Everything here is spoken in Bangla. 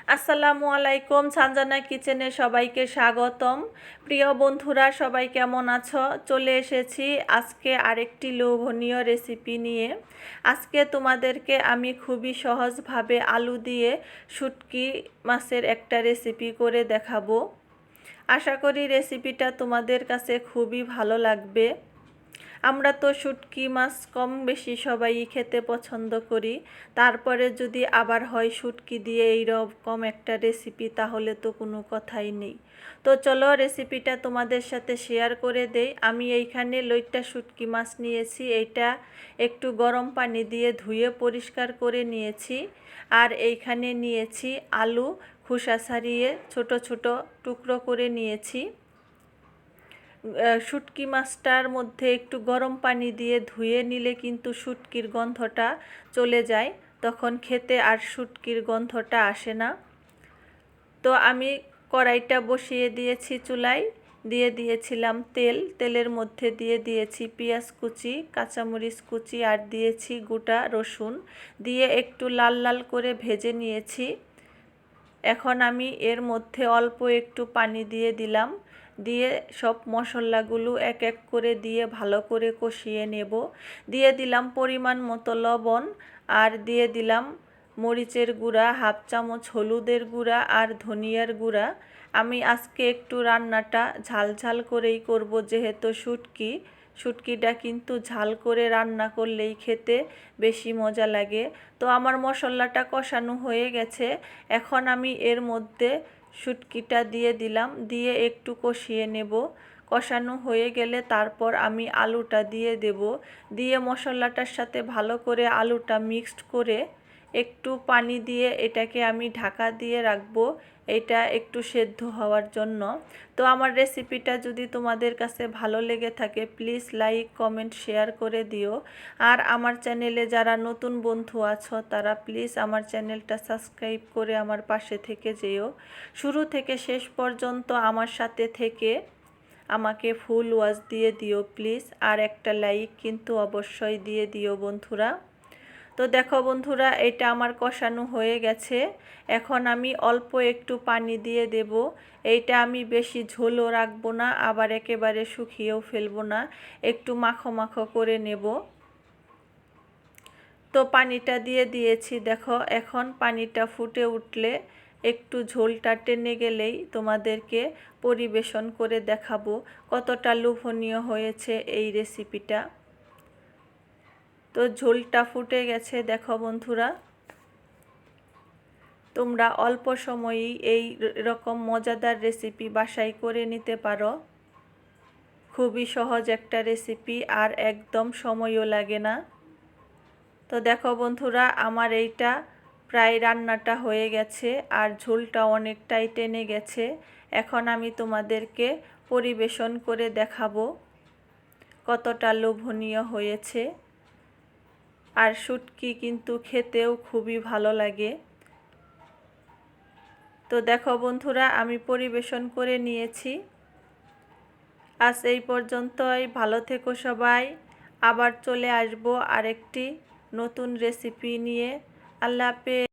আসসালামু আলাইকুম, সানজানা কিচেনে সবাইকে স্বাগতম। প্রিয় বন্ধুরা, সবাই কেমন আছো? চলে এসেছি আজকে আরেকটি লোভনীয় রেসিপি নিয়ে। আজকে তোমাদেরকে আমি খুবই সহজভাবে আলু দিয়ে শুটকি মাছের একটা রেসিপি করে দেখাবো। আশা করি রেসিপিটা তোমাদের কাছে খুবই ভালো লাগবে। আমরা তো শুটকি মাছ কম বেশি সবাই খেতে পছন্দ করি, তারপরে যদি আবার হয় শুটকি দিয়ে এইরকম একটা রেসিপি, তাহলে তো কোনো কথাই নেই। তো চলো রেসিপিটা তোমাদের সাথে শেয়ার করে দেই। আমি এইখানে লইট্টা শুটকি মাছ নিয়েছি, এইটা একটু গরম পানি দিয়ে ধুয়ে পরিষ্কার করে নিয়েছি। আর এইখানে নিয়েছি আলু, খোসা ছাড়িয়ে ছোট ছোট টুকরো করে নিয়েছি। শুটকি মাছটার মধ্যে একটু গরম পানি দিয়ে ধুয়ে নিলে কিন্তু শুটকির গন্ধটা চলে যায়, তখন খেতে আর শুটকির গন্ধটা আসে না। তো আমি কড়াইটা বসিয়ে দিয়েছি চুলায়, দিয়ে দিয়েছিলাম তেল। তেলের মধ্যে দিয়ে দিয়েছি পেঁয়াজ কুচি, কাঁচামরিচ কুচি আর দিয়েছি গোটা রসুন, দিয়ে একটু লাল লাল করে ভেজে নিয়েছি। এখন আমি এর মধ্যে অল্প একটু পানি দিয়ে দিলাম, দিয়ে সব মশলাগুলো এক এক করে দিয়ে ভালো করে কষিয়ে নেব। দিয়ে দিলাম পরিমাণ মতো লবণ, আর দিয়ে দিলাম মরিচের গুঁড়া, হাফ চামচ হলুদের গুঁড়া আর ধনিয়ার গুঁড়া। আমি আজকে একটু রান্নাটা ঝাল ঝাল করেই করব, যেহেতু শুটকিটা কিন্তু ঝাল করে রান্না করলেই খেতে বেশি মজা লাগে। তো আমার মশলাটা কষানো হয়ে গেছে, এখন আমি এর মধ্যে শুটকিটা দিয়ে দিলাম, দিয়ে একটু কষিয়ে নেব। কষানো হয়ে গেলে তারপর আমি আলুটা দিয়ে দেব, দিয়ে মশলাটার সাথে ভালো করে আলুটা মিক্সড করে একটু পানি দিয়ে এটাকে আমি ঢাকা দিয়ে রাখবো, এটা একটু সেদ্ধ হওয়ার জন্য। তো আমার রেসিপিটা যদি তোমাদের কাছে ভালো লেগে থাকে, প্লিজ লাইক কমেন্ট শেয়ার করে দিও। আর আমার চ্যানেলে যারা নতুন বন্ধু আছো, তারা প্লিজ আমার চ্যানেলটা সাবস্ক্রাইব করে আমার পাশে থেকে যেও। শুরু থেকে শেষ পর্যন্ত আমার সাথে থেকে আমাকে ফুল ওয়াচ দিয়ে দিও প্লিজ, আর একটা লাইক কিন্তু অবশ্যই দিয়ে দিও বন্ধুরা। তো দেখো বন্ধুরা, এটা আমার কষানো হয়ে গেছে। এখন আমি অল্প একটু পানি দিয়ে দেব। এইটা আমি বেশি ঝোলও রাখবো না, আবার একেবারে শুকিয়েও ফেলবো না, একটু মাখো মাখো করে নেব। তো পানিটা দিয়ে দিয়েছি, দেখো এখন পানিটা ফুটে উঠলে একটু ঝোলটা টেনে গেলেই তোমাদেরকে পরিবেশন করে দেখাবো কতটা লোভনীয় হয়েছে এই রেসিপিটা। তো ঝোলটা ফুটে গেছে দেখো বন্ধুরা। তোমরা অল্প সময়েই এই রকম মজাদার রেসিপি বাসায় করে নিতে পারো। খুবই সহজ একটা রেসিপি, আর একদম সময়ও লাগে না। তো দেখো বন্ধুরা, আমার এইটা প্রায় রান্নাটা হয়ে গেছে, আর ঝোলটা অনেকটাই টেনে গেছে। এখন আমি তোমাদেরকে পরিবেশন করে দেখাবো কতটা লোভনীয় হয়েছে। আর শুটকি কিন্তু খেতেও খুবই ভালো লাগে। তো দেখো বন্ধুরা, আমি পরিবেশন করে নিয়েছি। আজ এই পর্যন্তই, ভালো থেকো সবাই। আবার চলে আসবো আরেকটি নতুন রেসিপি নিয়ে। আল্লাহ হাফেজ।